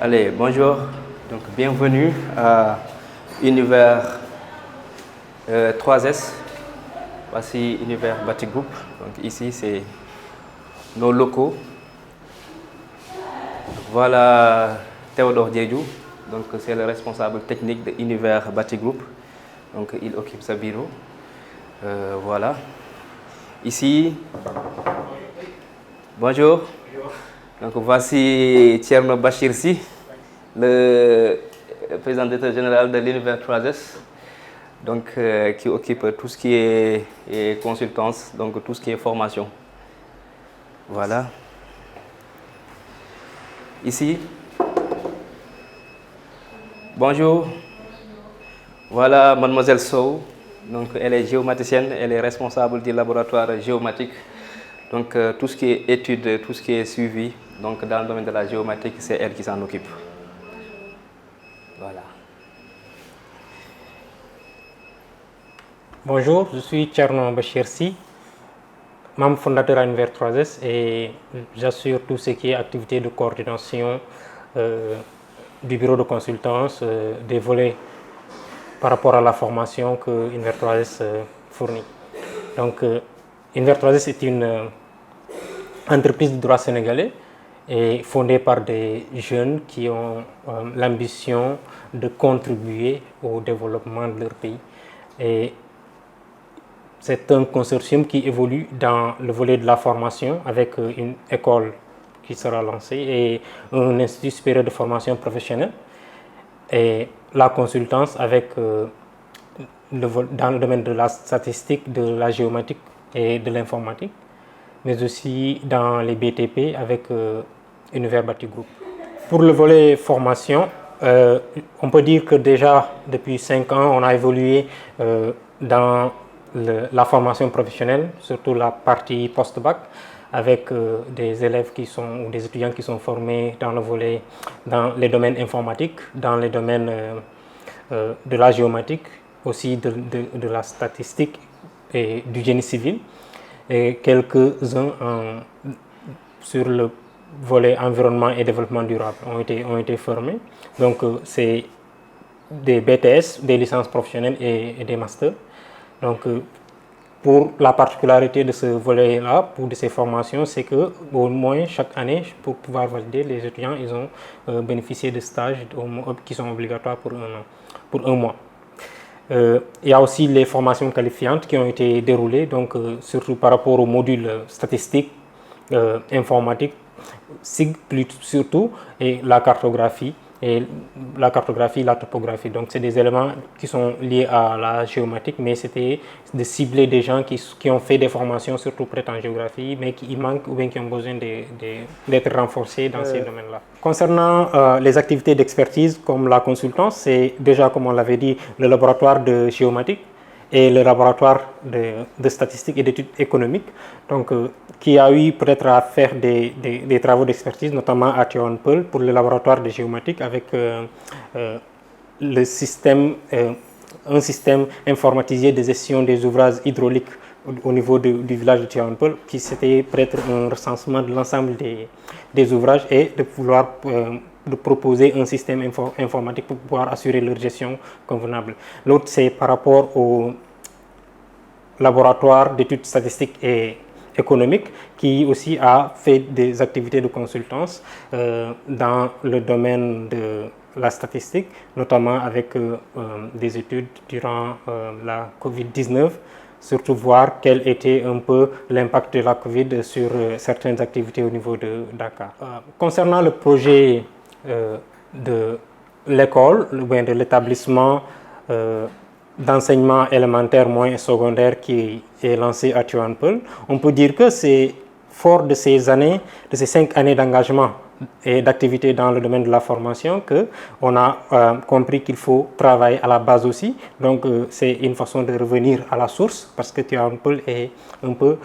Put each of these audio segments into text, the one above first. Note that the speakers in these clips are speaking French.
Allez, bonjour, donc bienvenue à Univers 3S. Voici Univers Batik Group. Donc ici, c'est nos locaux. Voilà Théodore Diédhiou, donc c'est le responsable technique de Univers Batik Group. Donc il occupe sa bureau. Voilà. Ici, bonjour. Donc voici Thierno Bachir Sy, le président directeur général de l'Univers 3S, donc qui occupe tout ce qui est consultance, donc tout ce qui est formation. Voilà. Ici, bonjour. Voilà Mademoiselle Sow, donc elle est géomaticienne, elle est responsable du laboratoire géomatique. Donc tout ce qui est études, tout ce qui est suivi, donc dans le domaine de la géomatique, c'est elle qui s'en occupe. Voilà. Bonjour, je suis Thierno Bachir Sy, membre fondateur à Univers 3S et j'assure tout ce qui est activité de coordination du bureau de consultance, des volets par rapport à la formation que Univers 3S fournit. Donc Univers 3S est une entreprise de droit sénégalais et fondée par des jeunes qui ont l'ambition de contribuer au développement de leur pays. Et c'est un consortium qui évolue dans le volet de la formation avec une école qui sera lancée et un institut supérieur de formation professionnelle et la consultance avec dans le domaine de la statistique, de la géomatique et de l'informatique, mais aussi dans les BTP avec Univers Batik Group. Pour le volet formation, on peut dire que déjà depuis 5 ans, on a évolué dans la formation professionnelle, surtout la partie post-bac, avec des élèves ou des étudiants qui sont formés dans le volet, dans les domaines informatiques, dans les domaines de la géomatique, aussi de la statistique et du génie civil, et quelques-uns sur le volet environnement et développement durable ont été formés. Donc c'est des BTS, des licences professionnelles et des masters. Donc pour la particularité de ce volet-là, de ces formations, c'est que au moins chaque année, pour pouvoir valider, les étudiants, ils ont bénéficié de stages qui sont obligatoires pour un mois. Il y a aussi les formations qualifiantes qui ont été déroulées, donc surtout par rapport au module statistique, informatique, SIG surtout, et la cartographie, la topographie. Donc c'est des éléments qui sont liés à la géomatique, mais c'était de cibler des gens qui ont fait des formations, surtout peut-être en géographie, mais qui y manquent ou bien qui ont besoin d'être renforcés dans ces domaines-là. Concernant les activités d'expertise comme la consultance, c'est déjà, comme on l'avait dit, le laboratoire de géomatique et le laboratoire de statistiques et d'études économiques, donc qui a eu peut-être à faire des travaux d'expertise, notamment à Tivaouane pour le laboratoire de géomatique avec un système informatisé de gestion des ouvrages hydrauliques au niveau du village de Tivaouane qui c'était peut-être un recensement de l'ensemble des ouvrages et de proposer un système informatique pour pouvoir assurer leur gestion convenable. L'autre, c'est par rapport au laboratoire d'études statistiques et économiques qui aussi a fait des activités de consultance dans le domaine de la statistique, notamment avec des études durant la Covid-19, surtout voir quel était un peu l'impact de la Covid sur certaines activités au niveau de Dakar. Concernant le projet de l'école, de l'établissement d'enseignement élémentaire, moyen et secondaire qui est lancé à Tivaouane Peulh, on peut dire que c'est fort de ces 5 années d'engagement et d'activité dans le domaine de la formation qu'on a compris qu'il faut travailler à la base aussi. Donc c'est une façon de revenir à la source parce que Tivaouane Peulh est un peu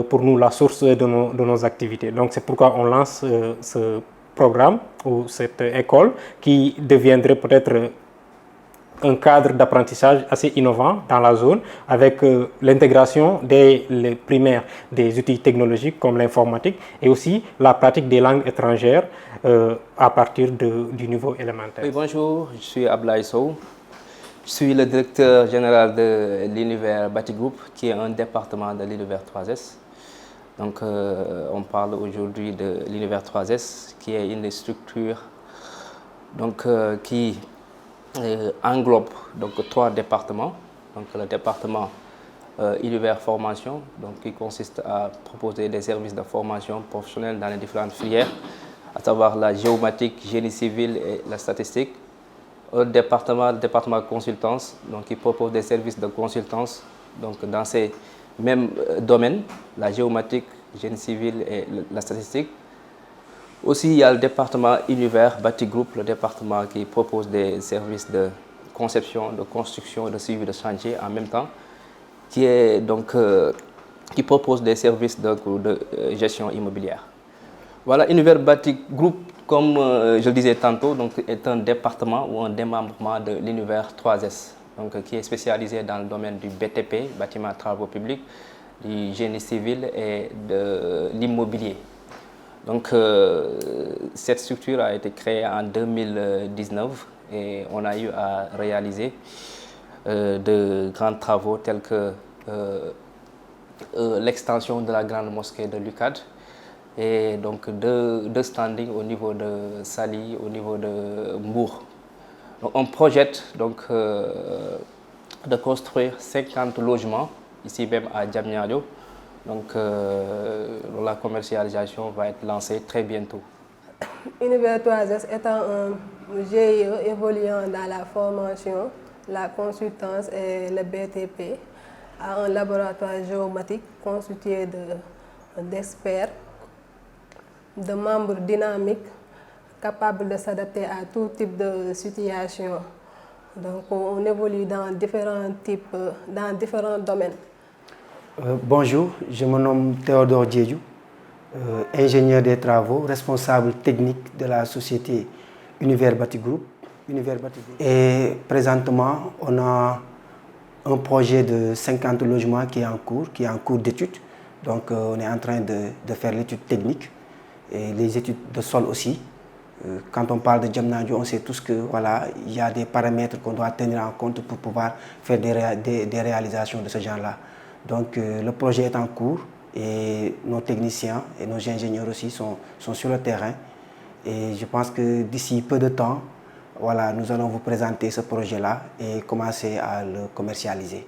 pour nous la source de nos activités. Donc c'est pourquoi on lance ce programme ou cette école qui deviendrait peut-être un cadre d'apprentissage assez innovant dans la zone avec l'intégration dès les primaires des outils technologiques comme l'informatique et aussi la pratique des langues étrangères à partir du niveau élémentaire. Oui, bonjour, je suis Ablaye Sow. Je suis le directeur général de l'univers Bati Group, qui est un département de l'univers 3S. Donc, on parle aujourd'hui de l'univers 3S, qui est une structure donc, qui englobe donc, 3 départements. Donc, le département univers formation, donc, qui consiste à proposer des services de formation professionnelle dans les différentes filières, à savoir la géomatique, génie civil et la statistique. Le département consultance, donc qui propose des services de consultance donc dans ces mêmes domaines, la géomatique, génie civil et la statistique. Aussi, il y a le département univers Bati Group, le département qui propose des services de conception, de construction et de suivi de chantier en même temps, qui est donc qui propose des services de gestion immobilière. Voilà, Univers Bati Group, comme je le disais tantôt, donc, est un département ou un démembrement de l'univers 3S, donc, qui est spécialisé dans le domaine du BTP, bâtiment travaux publics, du génie civil et de l'immobilier. Donc, cette structure a été créée en 2019 et on a eu à réaliser de grands travaux tels que l'extension de la grande mosquée de l'UCAD, et donc deux standings au niveau de Saly, au niveau de Mbour. Donc on projette donc, de construire 50 logements ici même à Diamniadio. Donc la commercialisation va être lancée très bientôt. Univers 3S étant un GIE évoluant dans la formation, la consultance et le BTP, a un laboratoire géomatique constitué d'experts, de membres dynamiques capables de s'adapter à tout type de situation. Donc on évolue dans différents domaines. Bonjour, je me nomme Théodore Diédiou, ingénieur des travaux, responsable technique de la société Univers Bati Group. Et présentement, on a un projet de 50 logements qui est en cours d'étude. Donc on est en train de faire l'étude technique et les études de sol aussi. Quand on parle de Diamniadio, on sait tous que voilà, il y a des paramètres qu'on doit tenir en compte pour pouvoir faire des réalisations de ce genre-là. Donc le projet est en cours et nos techniciens et nos ingénieurs aussi sont sur le terrain. Et je pense que d'ici peu de temps, voilà, nous allons vous présenter ce projet-là et commencer à le commercialiser.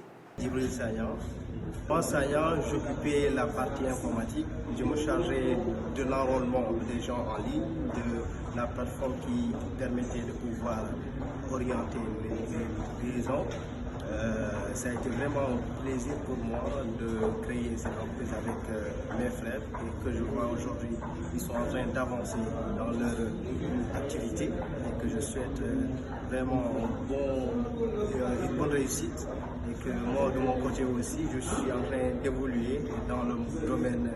Moi, j'occupais la partie informatique. Je me chargeais de l'enrôlement des gens en ligne, de la plateforme qui permettait de pouvoir orienter les liaisons. Ça a été vraiment un plaisir pour moi de créer cette entreprise avec mes frères et que je vois aujourd'hui, ils sont en train d'avancer dans leur activité et que je souhaite vraiment une bonne réussite. Et que moi, de mon côté aussi, je suis en train d'évoluer dans le domaine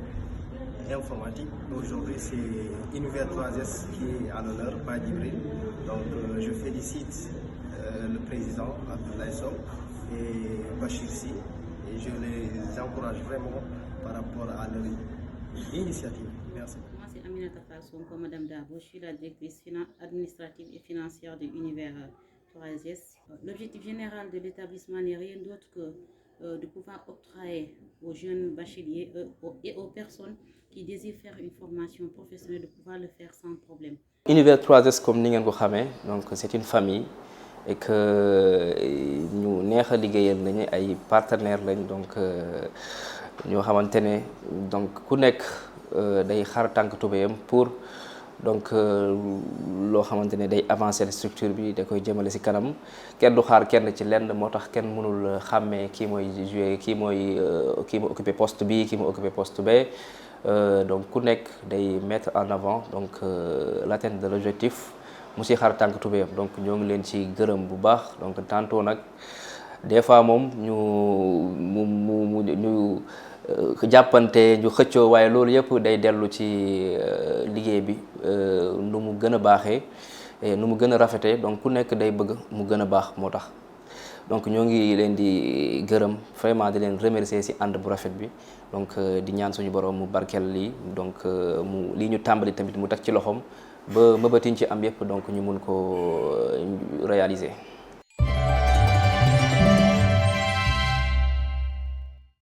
informatique. Aujourd'hui, c'est Univers 3S qui est à l'honneur, pas d'hybride. Donc, je félicite le président Abdoulaye Sow et Bachir Sy et je les encourage vraiment par rapport à leur initiative. Merci. Moi, c'est Aminata Sonko, Madame Dabo. Je suis la directrice administrative et financière de Univers 3S. L'objectif général de l'établissement n'est rien d'autre que de pouvoir octroyer aux jeunes bacheliers et aux personnes qui désirent faire une formation professionnelle de pouvoir le faire sans problème. Univers 3S, comme ni ngeen ko xamee, donc c'est une famille et que ñu neex a liggéeyal nañu ay partenaires lañ, donc ñoo xamante ne donc ku nekk day xar tànk tubéyam pour donc loo xamante ne day avancer structure bi da koy jëmale ci kanam. Kenn du xaar kenn ci lenn, moo tax kenn mënul xàmmee kii mooy jouer, kii mooy occupé poste bi, kii mooy occupé poste B. Donc ku nekk day mettre en avant donc l'atteinte de l'objectif mu ci xar tànk tubéyam. Donc ñoo ngi leen ci gërëm bu baax. Donc tantôt nag des fois moom ñu jàppante, ñu xëccoo, waaye loolu yëpp day dellu ci liggéey bi nu mu gën a baaxee et nu mu gën a rafetee. Donc ku nekk day bëgg mu gën a baax, moo tax donc ñoo ngi leen di gërëm vraiment di leen remercier ci ànd bu rafet bi donc di ñaan suñu borom mu barkeel lii donc mu lii ñu tàmbali tamit mu teg ci loxoom ba mëbatiñ ci am yëpp donc ñu mun ko réaliser.